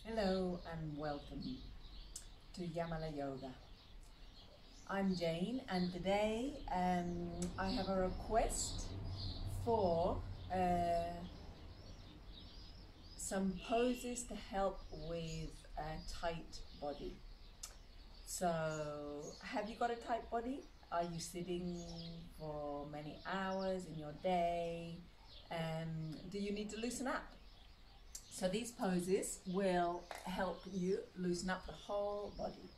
Hello and welcome to Yamala Yoga. I'm Jane, and today I have a request for some poses to help with a tight body. So, have you got a tight body? Are you sitting for many hours in your day? Do you need to loosen up? So these poses will help you loosen up the whole body,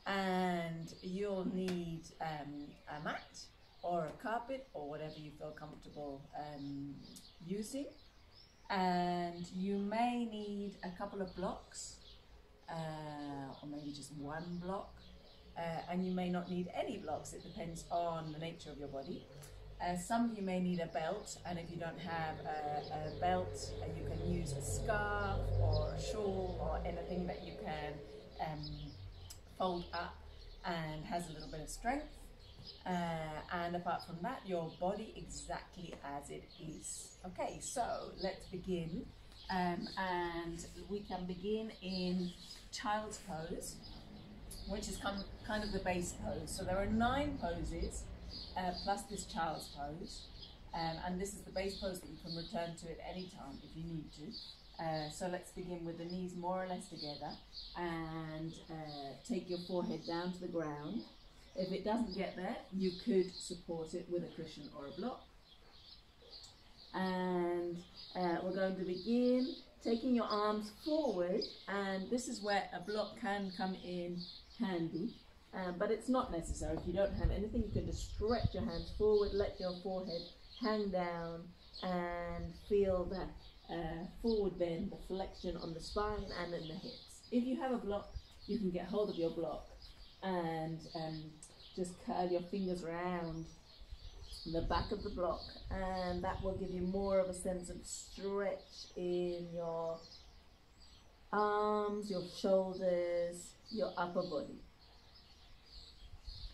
and you'll need a mat or a carpet or whatever you feel comfortable using, and you may need a couple of blocks or maybe just one block, and you may not need any blocks. It depends on the nature of your body. Some of you may need a belt, and if you don't have a belt, you can use a scarf or a shawl or anything that you can fold up and has a little bit of strength. And apart from that, your body exactly as it is. Okay, so let's begin, and we can begin in Child's Pose, which is kind of the base pose. So there are 9 poses. Plus this Child's Pose, and this is the base pose that you can return to at any time if you need to. So let's begin with the knees more or less together, and take your forehead down to the ground. If it doesn't get there, you could support it with a cushion or a block. And we're going to begin taking your arms forward, and this is where a block can come in handy. But it's not necessary. If you don't have anything, you can just stretch your hands forward, let your forehead hang down, and feel that forward bend, the flexion on the spine and in the hips. If you have a block, you can get hold of your block and just curl your fingers around the back of the block, and that will give you more of a sense of stretch in your arms, your shoulders, your upper body.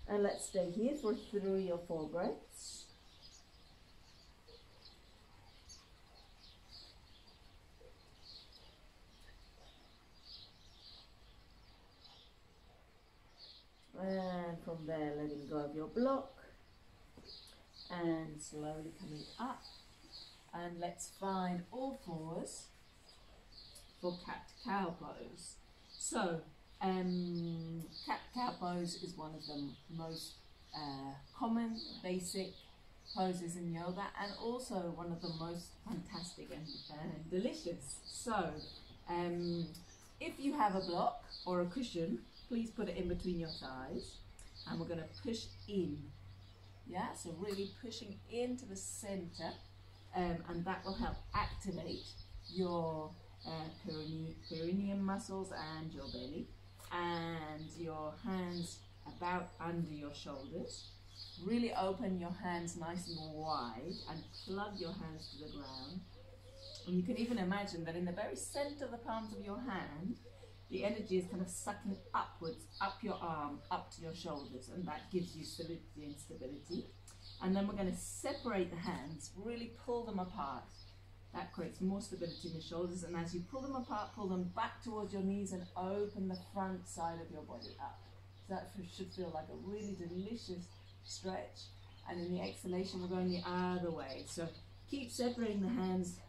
And let's stay here for 3 or 4 breaths. And from there, letting go of your block and slowly coming up. And let's find all fours for cat-cow pose. So, cat-cow pose is one of the most common, basic poses in yoga, and also one of the most fantastic and delicious. So, if you have a block or a cushion, please put it in between your thighs, and we're going to push in. Yeah, so really pushing into the center, and that will help activate your perineum muscles and your belly. And your hands about under your shoulders. Really open your hands nice and wide and plug your hands to the ground. And you can even imagine that in the very center of the palms of your hand, the energy is kind of sucking upwards, up your arm, up to your shoulders, and that gives you solidity and stability. And then we're going to separate the hands, really pull them apart. That creates more stability in the shoulders, and as you pull them apart, pull them back towards your knees and open the front side of your body up. So that should feel like a really delicious stretch. And in the exhalation, we're going the other way. So keep separating the hands,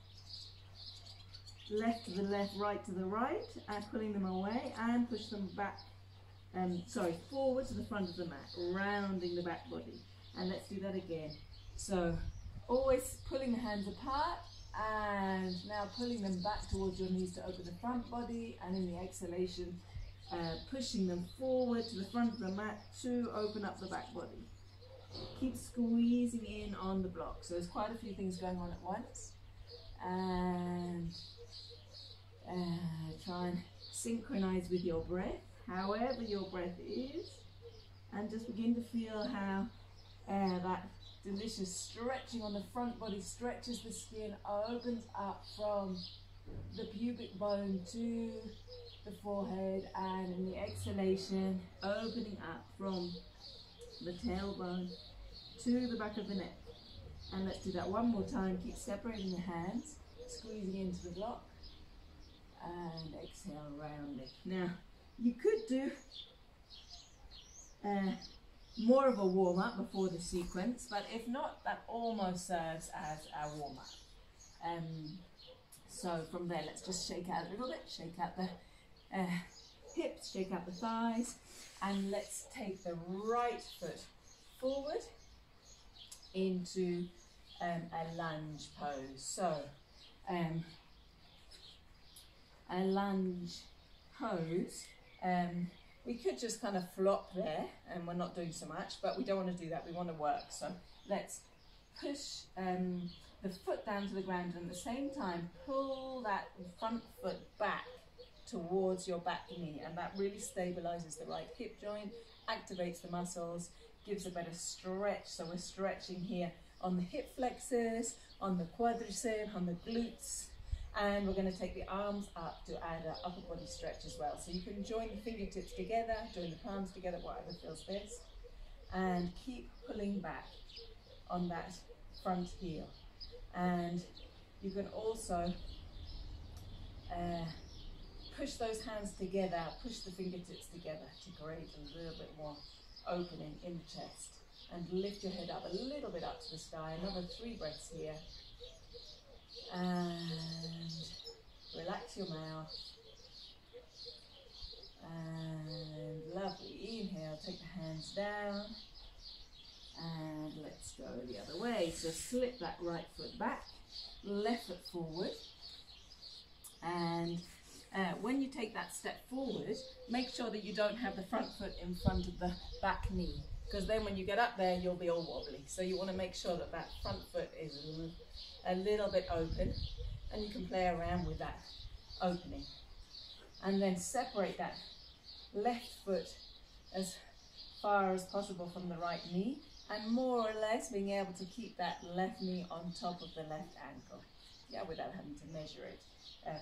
left to the left, right to the right, and pulling them away and push them back, forward to the front of the mat, rounding the back body. And let's do that again. So always pulling the hands apart, and now pulling them back towards your knees to open the front body, and in the exhalation, pushing them forward to the front of the mat to open up the back body. Keep squeezing in on the block. So there's quite a few things going on at once, and try and synchronize with your breath, however your breath is, and just begin to feel how that delicious stretching on the front body stretches the skin, opens up from the pubic bone to the forehead, and in the exhalation, opening up from the tailbone to the back of the neck. And let's do that one more time. Keep separating the hands, squeezing into the block, and exhale, round it. Now, you could do more of a warm-up before the sequence, but if not, that almost serves as our warm-up. So from there, let's just shake out a little bit, shake out the hips, shake out the thighs, and let's take the right foot forward into a lunge pose. So a lunge pose, we could just kind of flop there and we're not doing so much, but we don't want to do that, we want to work. So let's push the foot down to the ground and at the same time pull that front foot back towards your back knee, and that really stabilizes the right hip joint, activates the muscles, gives a better stretch. So we're stretching here on the hip flexors, on the quadriceps, on the glutes, and we're going to take the arms up to add an upper body stretch as well. So you can join the fingertips together, join the palms together, whatever feels best, and keep pulling back on that front heel. And you can also push those hands together, push the fingertips together to create a little bit more opening in the chest. And lift your head up a little bit up to the sky. Another 3 breaths here. And relax your mouth. And lovely. Inhale, take the hands down. And let's go the other way. So slip that right foot back, left foot forward. And when you take that step forward, make sure that you don't have the front foot in front of the back knee, because then when you get up there, you'll be all wobbly. So you want to make sure that that front foot is a little bit open, and you can play around with that opening. And then separate that left foot as far as possible from the right knee, and more or less being able to keep that left knee on top of the left ankle, yeah, without having to measure it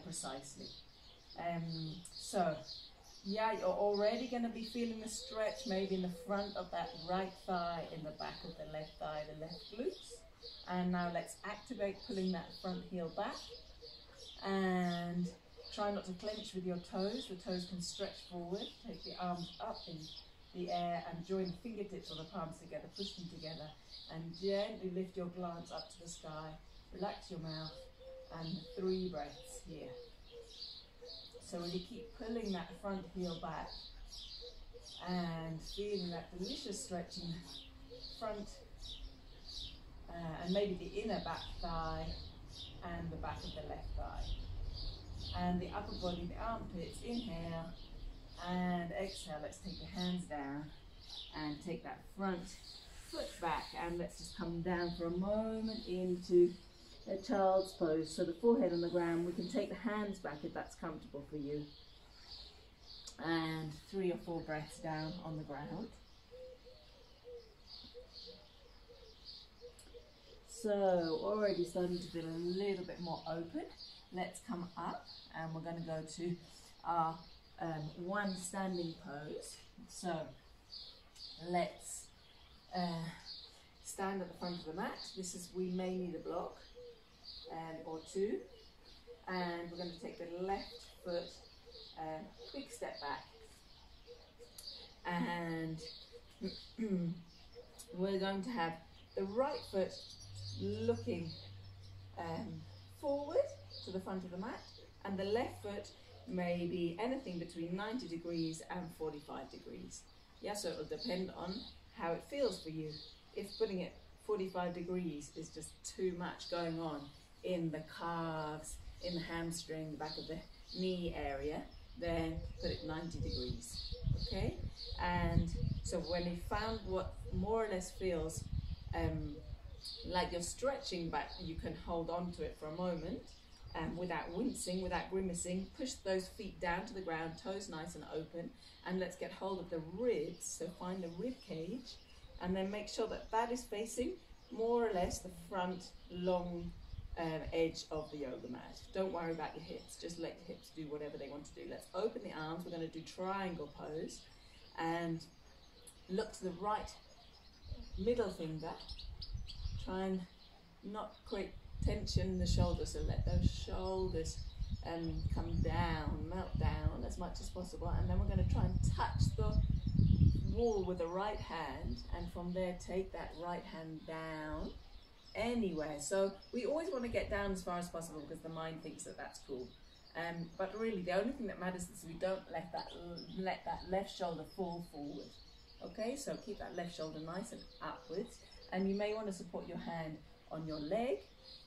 precisely. So yeah, you're already going to be feeling the stretch maybe in the front of that right thigh, in the back of the left thigh, the left glutes. And now let's activate pulling that front heel back, and try not to clench with your toes. The toes can stretch forward. Take the arms up in the air and join the fingertips or the palms together, push them together, and gently lift your glance up to the sky. Relax your mouth, and 3 breaths here. So really keep pulling that front heel back and feeling that delicious stretch in the front and maybe the inner back thigh and the back of the left thigh. And the upper body, the armpits, inhale and exhale. Let's take the hands down and take that front foot back, and let's just come down for a moment into a child's pose. So the forehead on the ground, we can take the hands back if that's comfortable for you. And 3 or 4 breaths down on the ground. So already starting to feel a little bit more open. Let's come up, and we're going to go to our one standing pose. So let's stand at the front of the mat. This is, we may need a block or 2, and we're going to take the left foot big step back, and we're going to have the right foot looking forward to the front of the mat, and the left foot may be anything between 90 degrees and 45 degrees. Yeah, so it will depend on how it feels for you. If putting it 45 degrees is just too much going on in the calves, in the hamstring, the back of the knee area, then put it 90 degrees, okay? And so when you found what more or less feels like you're stretching back, you can hold on to it for a moment without wincing, without grimacing. Push those feet down to the ground, toes nice and open, and let's get hold of the ribs. So find the rib cage, and then make sure that that is facing more or less the front long edge of the yoga mat. Don't worry about your hips, just let your hips do whatever they want to do. Let's open the arms. We're going to do triangle pose, and look to the right middle finger. Try and not create tension in the shoulders, so let those shoulders and come down, melt down as much as possible. And then we're going to try and touch the wall with the right hand, and from there take that right hand down anywhere. So we always want to get down as far as possible because the mind thinks that that's cool. But really the only thing that matters is we don't let that left shoulder fall forward. Okay, so keep that left shoulder nice and upwards, and you may want to support your hand on your leg.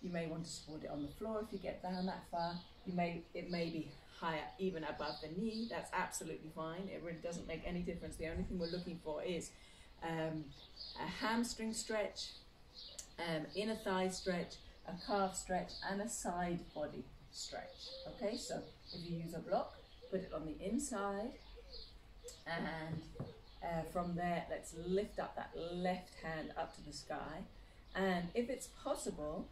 You may want to support it on the floor if you get down that far. It may be higher, even above the knee. That's absolutely fine. It really doesn't make any difference. The only thing we're looking for is a hamstring stretch, inner thigh stretch, a calf stretch, and a side body stretch. Okay, so if you use a block, put it on the inside, and from there, let's lift up that left hand up to the sky. And if it's possible,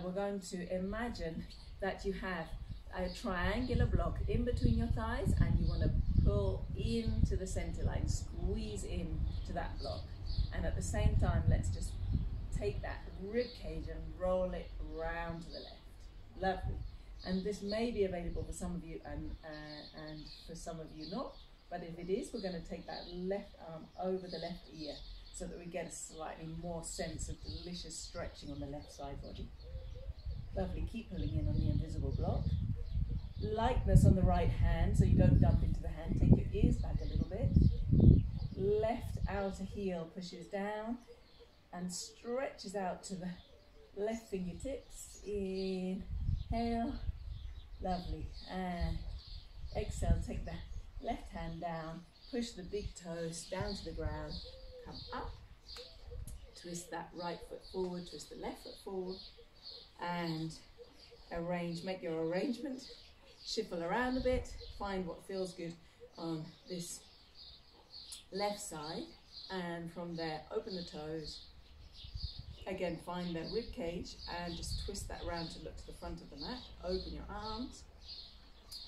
we're going to imagine that you have a triangular block in between your thighs, and you want to pull into the center line, squeeze in to that block. And at the same time, let's just take that rib cage and roll it round to the left. Lovely. And this may be available for some of you and for some of you not. But if it is, we're going to take that left arm over the left ear so that we get a slightly more sense of delicious stretching on the left side body. Lovely, keep pulling in on the invisible block. Lightness on the right hand so you don't dump into the hand. Take your ears back a little bit. Left outer heel pushes down and stretches out to the left fingertips. Inhale. Lovely. And exhale, take the left hand down, push the big toes down to the ground, come up, twist that right foot forward, twist the left foot forward, and make your arrangement, shuffle around a bit, find what feels good on this left side, and from there open the toes, again find the rib cage and just twist that around to look to the front of the mat, open your arms,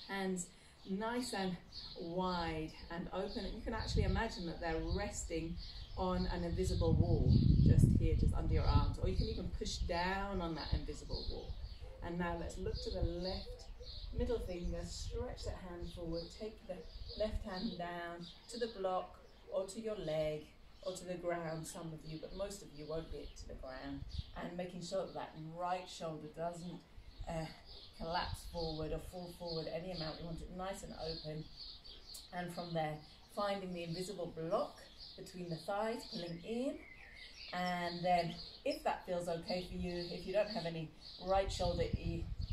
hands nice and wide and open, and you can actually imagine that they're resting on an invisible wall just here, just under your arms, or you can even push down on that invisible wall. And now let's look to the left middle finger, stretch that hand forward, take the left hand down to the block or to your leg or to the ground, some of you, but most of you won't get to the ground, and making sure that that right shoulder doesn't collapse forward or fall forward any amount. We want it nice and open, and from there finding the invisible block between the thighs, pulling in, and then if that feels okay for you, if you don't have any right shoulder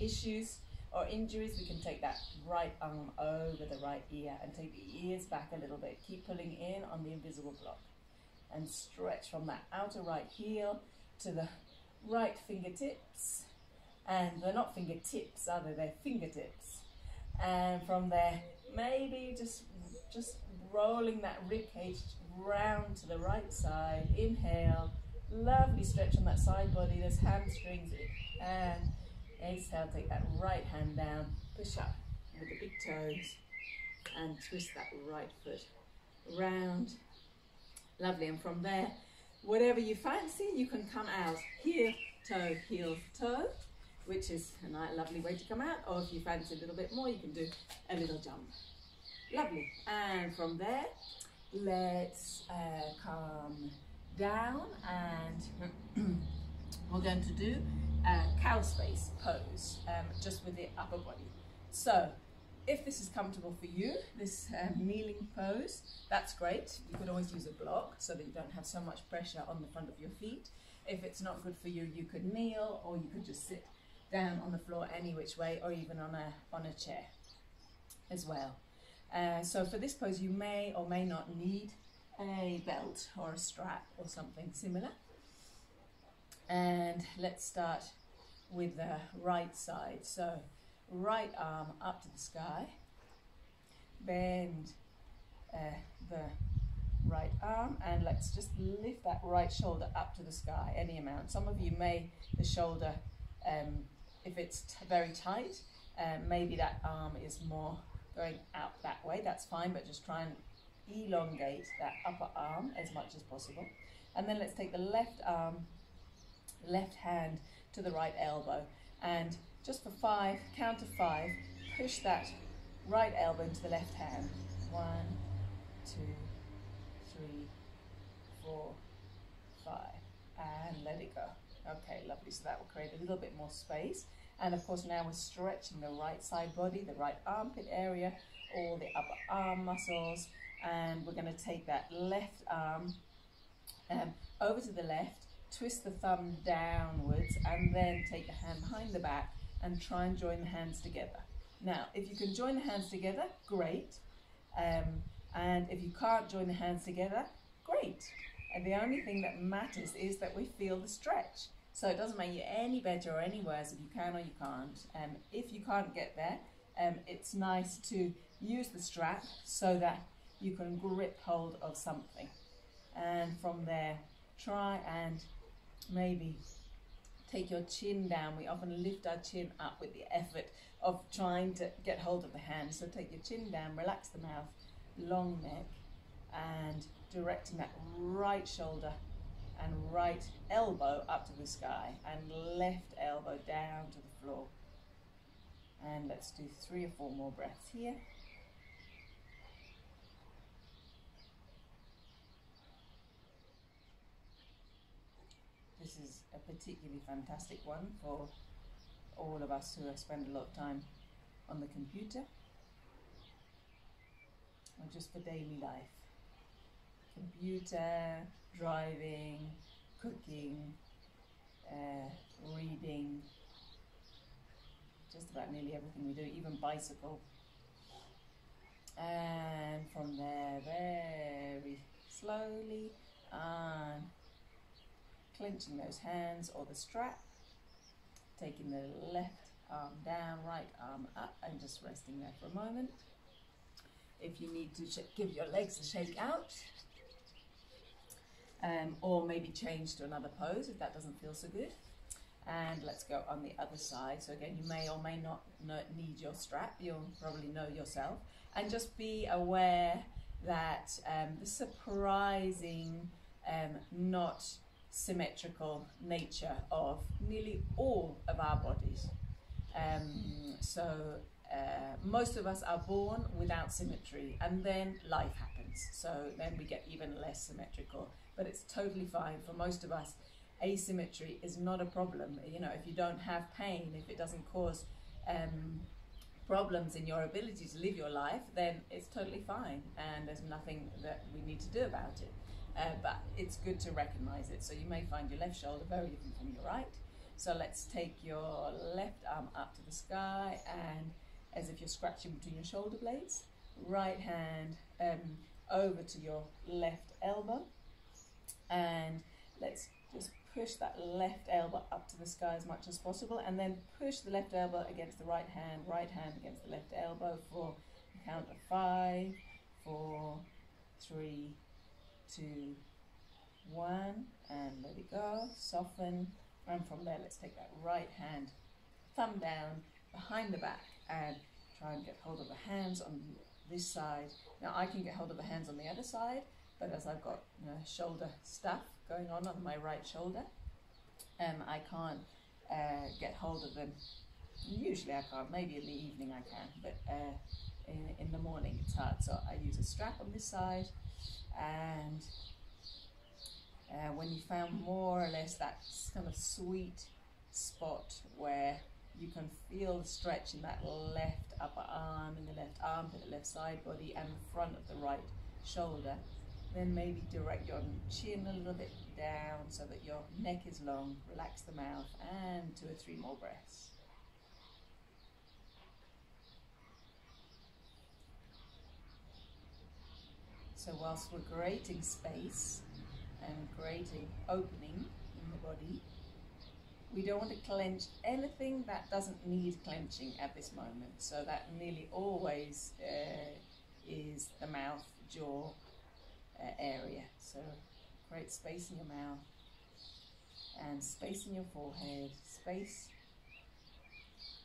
issues or injuries, we can take that right arm over the right ear and take the ears back a little bit. Keep pulling in on the invisible block and stretch from that outer right heel to the right fingertips. And they're not fingertips, are they? They're fingertips. And from there, maybe just rolling that rib cage round to the right side. Inhale, lovely stretch on that side body. There's hamstrings. And exhale, take that right hand down, push up with the big toes, and twist that right foot round. Lovely. And from there, whatever you fancy, you can come out heel, toe, which is a lovely way to come out, or if you fancy a little bit more, you can do a little jump. Lovely. And from there, let's come down, and we're going to do a cow space pose, just with the upper body. So if this is comfortable for you, this kneeling pose, that's great. You could always use a block so that you don't have so much pressure on the front of your feet. If it's not good for you, you could kneel, or you could just sit down on the floor any which way, or even on a chair as well. So for this pose, you may or may not need a belt or a strap or something similar. And let's start with the right side. So right arm up to the sky, bend the right arm, and let's just lift that right shoulder up to the sky, any amount. Some of you the shoulder, if it's very tight, maybe that arm is more going out that way, that's fine, but just try and elongate that upper arm as much as possible. And then let's take the left arm, left hand to the right elbow, and just for 5, count to 5, push that right elbow into the left hand. 1, 2, 3, 4, 5, and let it go. Okay, lovely. So that will create a little bit more space. And of course now we're stretching the right side body, the right armpit area, all the upper arm muscles, and we're going to take that left arm over to the left, twist the thumb downwards, and then take the hand behind the back and try and join the hands together. Now, if you can join the hands together, great. And if you can't join the hands together, great. And the only thing that matters is that we feel the stretch. So it doesn't make you any better or any worse if you can or you can't. If you can't get there, it's nice to use the strap so that you can grip hold of something. And from there, try and maybe take your chin down. We often lift our chin up with the effort of trying to get hold of the hand. So take your chin down, relax the mouth, long neck, and directing that right shoulder and right elbow up to the sky and left elbow down to the floor. And let's do 3 or 4 more breaths here. This is a particularly fantastic one for all of us who spend a lot of time on the computer or just for daily life. Computer, driving, cooking, reading, just about nearly everything we do, even bicycle. And from there, very slowly on, clenching those hands or the strap, taking the left arm down, right arm up, and just resting there for a moment. If you need to give your legs a shake out, or maybe change to another pose if that doesn't feel so good. And let's go on the other side. So again, you may or may not need your strap. You'll probably know yourself. And just be aware that the surprising, not symmetrical nature of nearly all of our bodies. Most of us are born without symmetry, and then life happens. So then we get even less symmetrical. But it's totally fine. For most of us, asymmetry is not a problem. You know, if you don't have pain, if it doesn't cause problems in your ability to live your life, then it's totally fine, and there's nothing that we need to do about it. But it's good to recognize it. So you may find your left shoulder very different from your right. So let's take your left arm up to the sky, and as if you're scratching between your shoulder blades, right hand over to your left elbow. And let's just push that left elbow up to the sky as much as possible, and then push the left elbow against the right hand against the left elbow for a count of 5, 4, 3, 2, 1, and let it go, soften. And from there, let's take that right hand, thumb down, behind the back, and try and get hold of the hands on this side. Now I can get hold of the hands on the other side, but as I've got shoulder stuff going on my right shoulder, I can't get hold of them. Usually I can't, maybe in the evening I can, but in the morning it's hard. So I use a strap on this side, and when you found more or less that kind of sweet spot where you can feel the stretch in that left upper arm, in the left armpit, the left side body, and the front of the right shoulder, then maybe direct your chin a little bit down so that your neck is long, relax the mouth, and 2 or 3 more breaths. So whilst we're creating space and creating opening in the body, we don't want to clench anything that doesn't need clenching at this moment. So that nearly always is the mouth, jaw area. So create space in your mouth and space in your forehead, space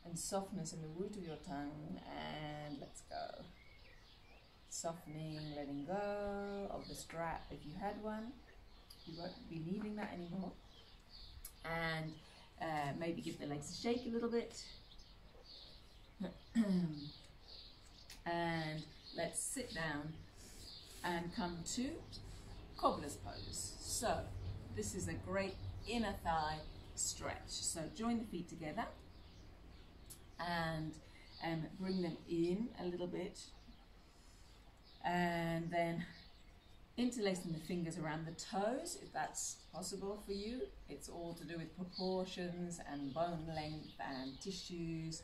and softness in the root of your tongue, and let's go. Softening, letting go of the strap if you had one. You won't be needing that anymore. And maybe give the legs a shake a little bit. And let's sit down and come to Cobblers Pose. So this is a great inner thigh stretch. So join the feet together and bring them in a little bit, and then interlacing the fingers around the toes if that's possible for you. It's all to do with proportions and bone length and tissues.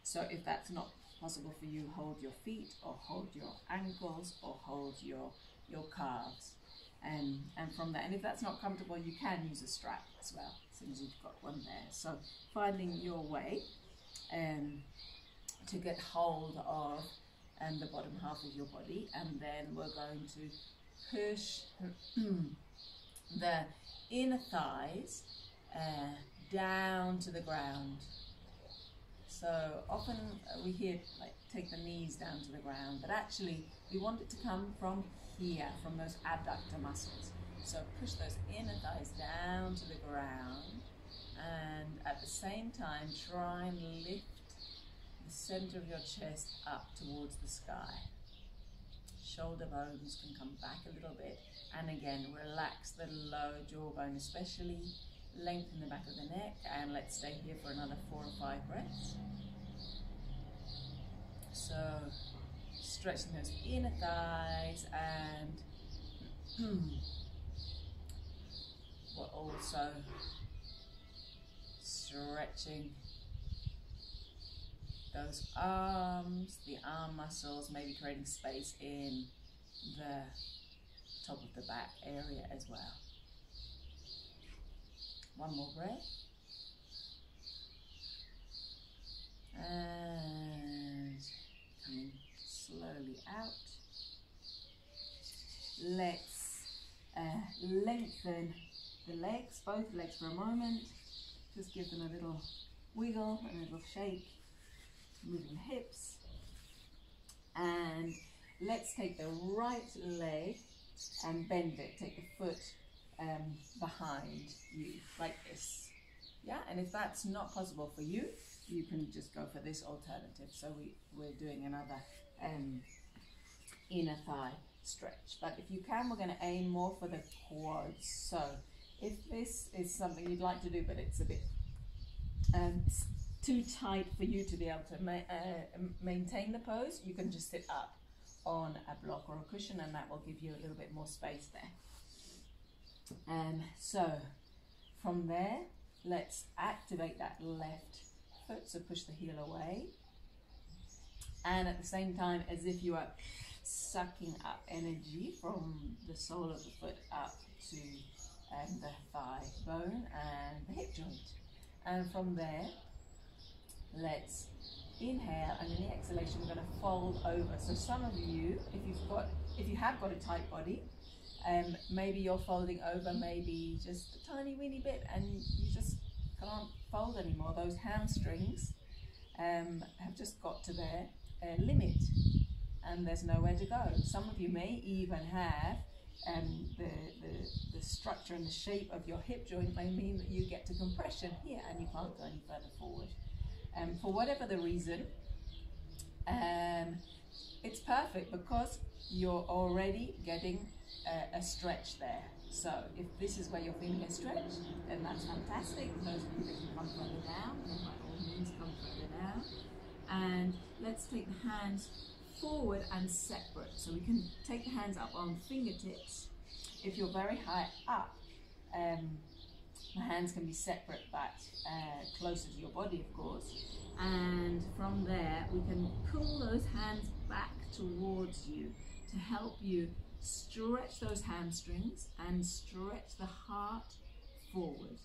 So if that's not possible for you, hold your feet or hold your ankles or hold your calves. And from there, and if that's not comfortable, you can use a strap as well, as soon as you've got one there. So finding your way to get hold of the bottom half of your body, and then we're going to push the inner thighs down to the ground. So often we hear like take the knees down to the ground, but actually we want it to come from here, from those abductor muscles. So push those inner thighs down to the ground, and at the same time try and lift the center of your chest up towards the sky. Shoulder bones can come back a little bit, and again relax the lower jawbone, especially lengthen the back of the neck, and let's stay here for another 4 or 5 breaths. So stretching those inner thighs, and we're also stretching those arms, the arm muscles, maybe creating space in the top of the back area as well. One more breath. And coming slowly out. Let's lengthen the legs, both legs for a moment. Just give them a little wiggle and a little shake. Moving the hips. And let's take the right leg and bend it. Take the foot behind you, like this. Yeah, and if that's not possible for you, you can just go for this alternative. So we're doing another inner thigh stretch. But if you can, we're going to aim more for the quads. So if this is something you'd like to do, but it's a bit too tight for you to be able to maintain the pose, you can just sit up on a block or a cushion, and that will give you a little bit more space there. So from there, let's activate that left foot, so push the heel away, and at the same time, as if you are sucking up energy from the sole of the foot up to the thigh bone and the hip joint. And from there, let's inhale, and in the exhalation we're going to fold over. So some of you, if you have got a tight body, maybe you're folding over maybe just a tiny weeny bit, and you just can't fold anymore. Those hamstrings have just got to their limit, and there's nowhere to go. Some of you may even have the structure and the shape of your hip joint may mean that you get to compression here and you can't go any further forward. For whatever the reason, it's perfect because you're already getting a stretch there. So if this is where you're feeling a stretch, then that's fantastic. Those of you that can come further down, then by all means come further down. And let's take the hands forward and separate. So we can take the hands up on fingertips. If you're very high up, the hands can be separate but closer to your body, of course. And from there, we can pull those hands back towards you to help you stretch those hamstrings and stretch the heart forward.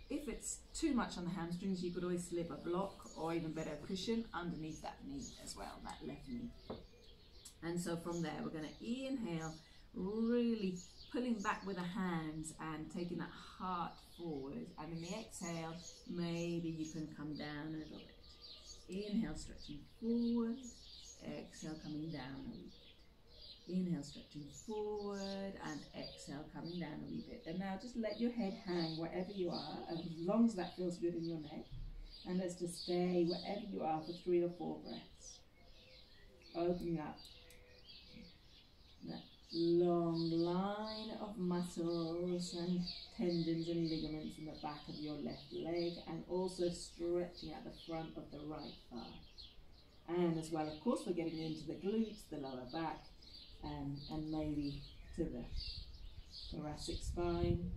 If it's too much on the hamstrings, you could always slip a block or even better a cushion underneath that knee as well, that left knee. And so from there, we're going to inhale, really pulling back with the hands and taking that heart forward. And in the exhale, maybe you can come down a little bit. Inhale, stretching forward. Exhale, coming down a wee bit. Inhale, stretching forward, and exhale, coming down a wee bit. And now just let your head hang wherever you are, as long as that feels good in your neck. And let's just stay wherever you are for 3 or 4 breaths. Opening up that long line of muscles and tendons and ligaments in the back of your left leg, and also stretching at the front of the right thigh. And as well, of course, we're getting into the glutes, the lower back, and maybe to the thoracic spine.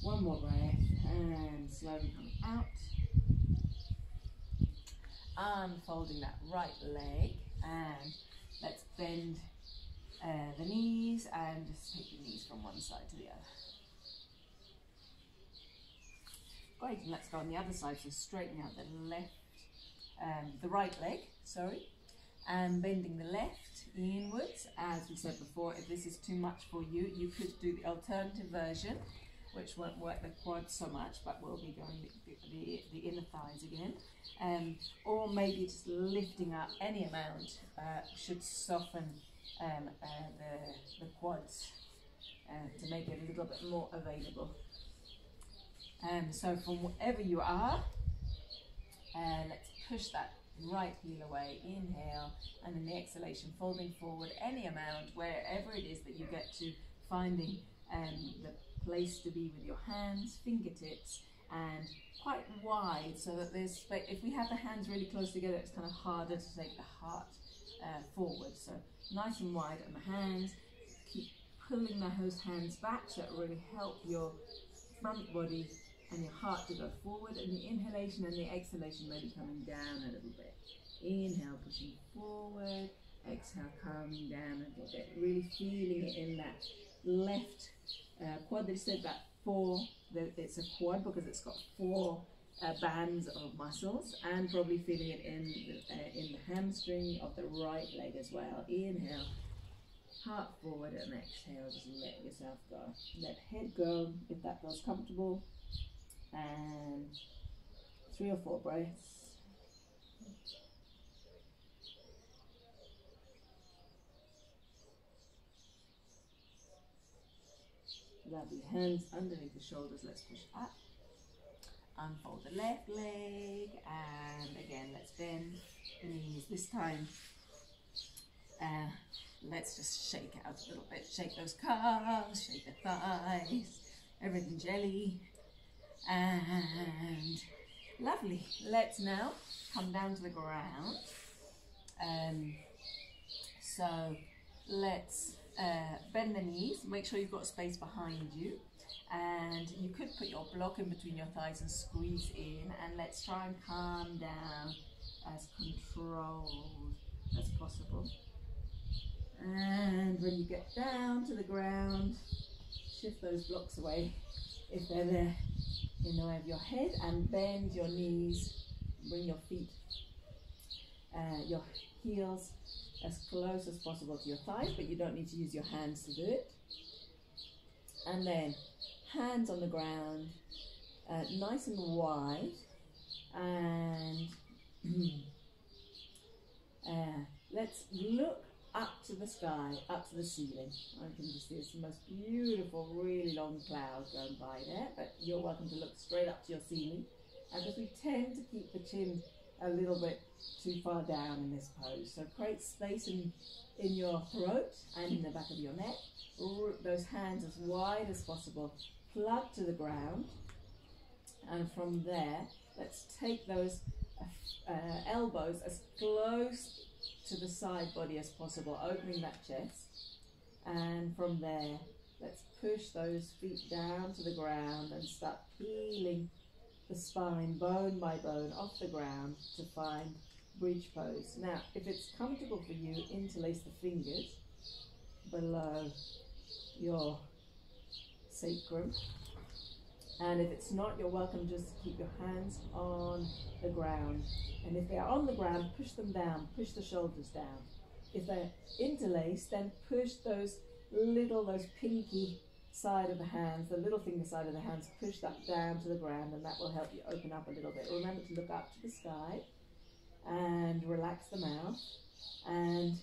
One more breath, and slowly coming out. Unfolding that right leg, and let's bend the knees and just take the knees from one side to the other. Great, and let's go on the other side, so straightening out the right leg, and bending the left inwards. As we said before, if this is too much for you, you could do the alternative version, which won't work the quads so much, but will be going the inner thighs again. Or maybe just lifting up any amount should soften the quads to make it a little bit more available. So from wherever you are, let's push that right heel away, inhale, and in the exhalation, folding forward any amount, wherever it is that you get to, finding the place to be with your hands, fingertips, and quite wide, so that there's space. If we have the hands really close together, it's kind of harder to take the heart forward. So nice and wide on the hands. Keep pulling those hands back, so it really help your front body and your heart to go forward, and the inhalation and the exhalation maybe coming down a little bit. Inhale, pushing forward. Exhale, coming down a little bit. Really feeling it in that left quad. They said that it's a quad because it's got 4 bands of muscles, and probably feeling it in the hamstring of the right leg as well. Inhale, heart forward, and exhale, just let yourself go. Let head go if that feels comfortable. And 3 or 4 breaths. Lovely. Hands underneath the shoulders. Let's push up. Unfold the left leg, and again, let's bend the knees. This time, let's just shake out a little bit. Shake those calves, shake the thighs, everything jelly. And lovely. Let's now come down to the ground. So let's bend the knees. Make sure you've got space behind you, and you could put your block in between your thighs and squeeze in. And let's try and calm down as controlled as possible. And when you get down to the ground, shift those blocks away if they're there in the way of your head, and bend your knees. Bring your feet, your heels as close as possible to your thighs, but you don't need to use your hands to do it. And then hands on the ground, nice and wide, and let's look up to the sky, up to the ceiling. I can just see it's the most beautiful, really long cloud going by there, but you're welcome to look straight up to your ceiling, because we tend to keep the chin a little bit too far down in this pose. So create space in your throat and in the back of your neck. Root those hands as wide as possible, plug to the ground, and from there, let's take those elbows as close to the side body as possible, opening that chest. And from there, let's push those feet down to the ground and start peeling the spine bone by bone off the ground to find bridge pose. Now, if it's comfortable for you, interlace the fingers below your sacrum. And if it's not, you're welcome just to keep your hands on the ground. And if they're on the ground, push them down, push the shoulders down. If they're interlaced, then push those pinky side of the hands, the little finger side of the hands, push that down to the ground, and that will help you open up a little bit. Remember to look up to the sky and relax the mouth. And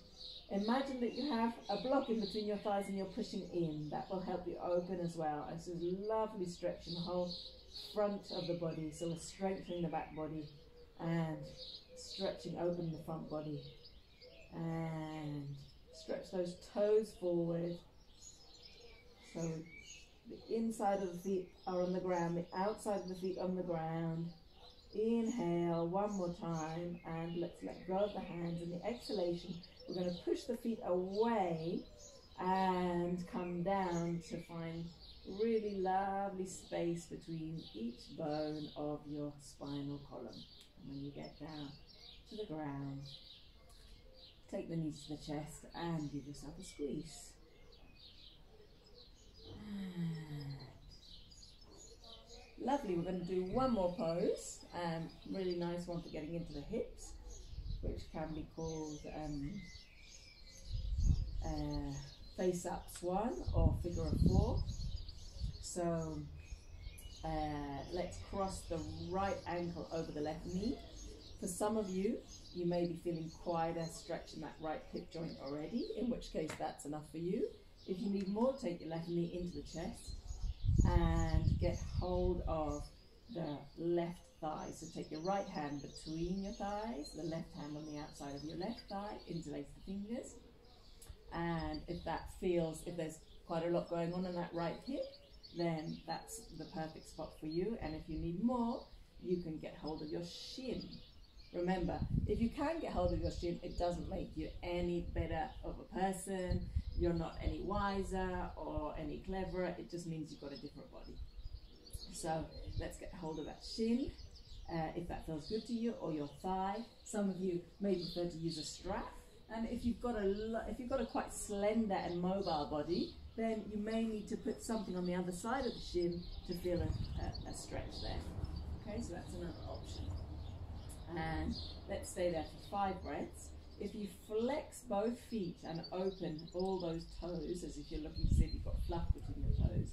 imagine that you have a block in between your thighs and you're pushing in. That will help you open as well. And so lovely stretch in the whole front of the body. So we're strengthening the back body and stretching open the front body. And stretch those toes forward. So the inside of the feet are on the ground, the outside of the feet on the ground. Inhale one more time, and let's let go of the hands. In the exhalation, we're going to push the feet away and come down to find really lovely space between each bone of your spinal column. And when you get down to the ground, take the knees to the chest and give yourself a squeeze. Lovely, we're going to do one more pose, really nice one for getting into the hips, which can be called face up swan or figure of four. So let's cross the right ankle over the left knee. For some of you, you may be feeling quite a stretch in that right hip joint already, in which case that's enough for you. If you need more, take your left knee into the chest and get hold of the left thigh. So take your right hand between your thighs, the left hand on the outside of your left thigh, interlace the fingers. And if that feels, if there's quite a lot going on in that right hip, then that's the perfect spot for you. And if you need more, you can get hold of your shin. Remember, if you can get hold of your shin, it doesn't make you any better of a person. You're not any wiser or any cleverer. It just means you've got a different body. So let's get hold of that shin, if that feels good to you, or your thigh. Some of you may prefer to use a strap. And if you've got a quite slender and mobile body, then you may need to put something on the other side of the shin to feel a stretch there. Okay, so that's another option. And let's stay there for 5 breaths. If you flex both feet and open all those toes, as if you're looking to see if you've got fluff between your toes,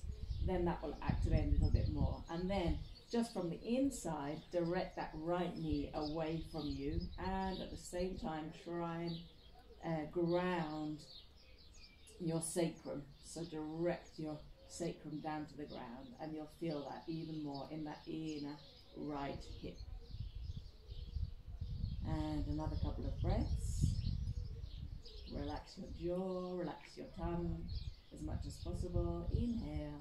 then that will activate a little bit more. And then just from the inside, direct that right knee away from you, and at the same time try and ground your sacrum. So direct your sacrum down to the ground, and you'll feel that even more in that inner right hip. And another couple of breaths. Relax your jaw, relax your tongue as much as possible. Inhale.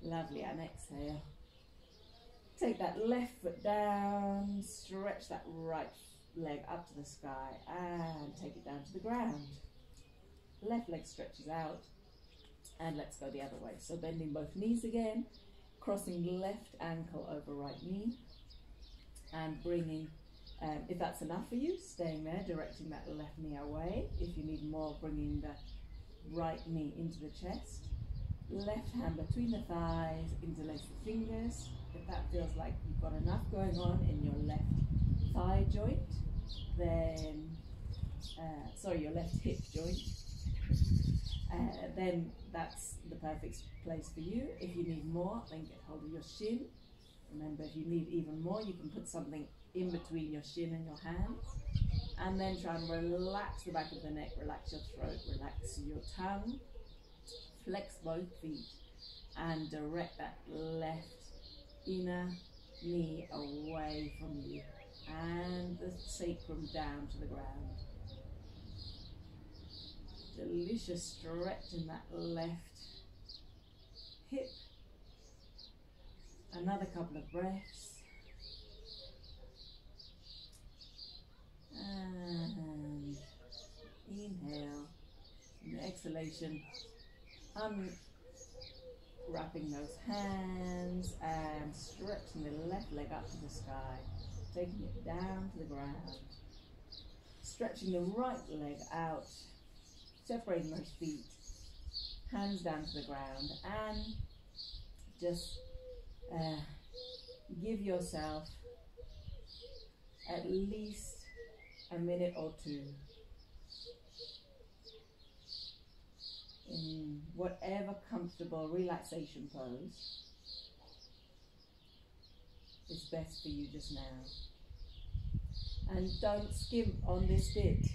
Lovely, and exhale. Take that left foot down, stretch that right leg up to the sky, and take it down to the ground. Left leg stretches out, and let's go the other way. So bending both knees again, crossing left ankle over right knee, and bringing, if that's enough for you, staying there, directing that left knee away. If you need more, bringing the right knee into the chest. Left hand between the thighs, interlace the fingers. If that feels like you've got enough going on in your left thigh joint, then, your left hip joint, then that's the perfect place for you. If you need more, then get hold of your shin. Remember, if you need even more, you can put something in between your shin and your hands. And then try and relax the back of the neck, relax your throat, relax your tongue. Flex both feet and direct that left inner knee away from you and the sacrum down to the ground. Delicious stretch in that left hip. Another couple of breaths. And inhale. And exhalation. Unwrapping those hands and stretching the left leg up to the sky, taking it down to the ground, stretching the right leg out, separating those feet, hands down to the ground, and just give yourself at least a minute or two in whatever comfortable relaxation pose is best for you just now. And don't skimp on this bit.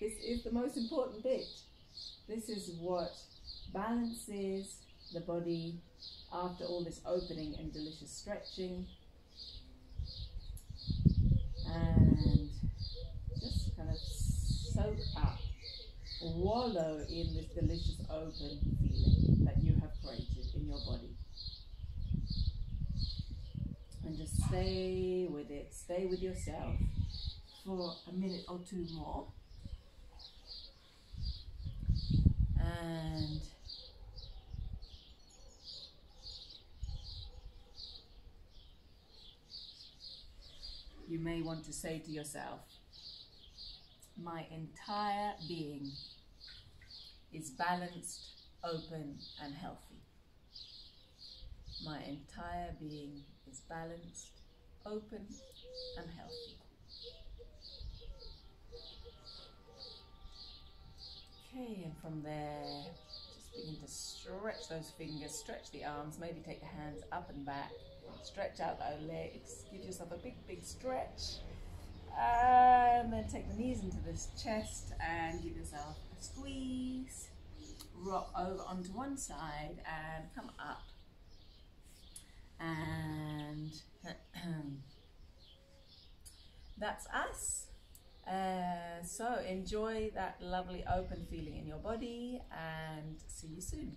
This is the most important bit. This is what balances the body after all this opening and delicious stretching. And just kind of soak up, wallow in this delicious open feeling that you have created in your body. And just stay with it, stay with yourself for a minute or two more. And you may want to say to yourself, my entire being is balanced, open, and healthy. My entire being is balanced, open, and healthy. Okay, and from there, just begin to stretch those fingers, stretch the arms, maybe take the hands up and back, stretch out those legs, give yourself a big, big stretch, and then take the knees into this chest and give yourself a squeeze, rock over onto one side and come up. And that's us. So enjoy that lovely open feeling in your body and see you soon.